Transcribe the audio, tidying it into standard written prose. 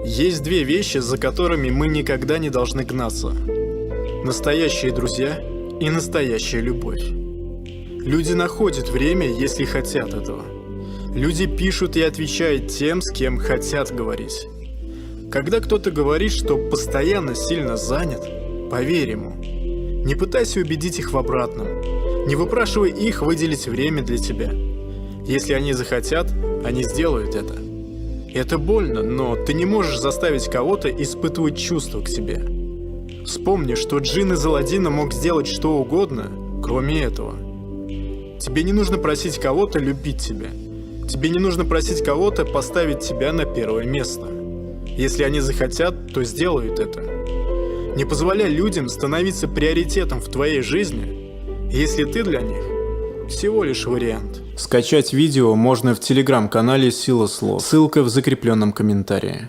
Есть две вещи, за которыми мы никогда не должны гнаться. Настоящие друзья и настоящая любовь. Люди находят время, если хотят этого. Люди пишут и отвечают тем, с кем хотят говорить. Когда кто-то говорит, что постоянно сильно занят, поверь ему. Не пытайся убедить их в обратном. Не выпрашивай их выделить время для тебя. Если они захотят, они сделают это. Это больно, но ты не можешь заставить кого-то испытывать чувства к себе. Вспомни, что Джин из Аладдина мог сделать что угодно, кроме этого. Тебе не нужно просить кого-то любить тебя. Тебе не нужно просить кого-то поставить тебя на первое место. Если они захотят, то сделают это. Не позволяй людям становиться приоритетом в твоей жизни, если ты для них всего лишь вариант. Скачать видео можно в телеграм-канале Сила Слов. Ссылка в закрепленном комментарии.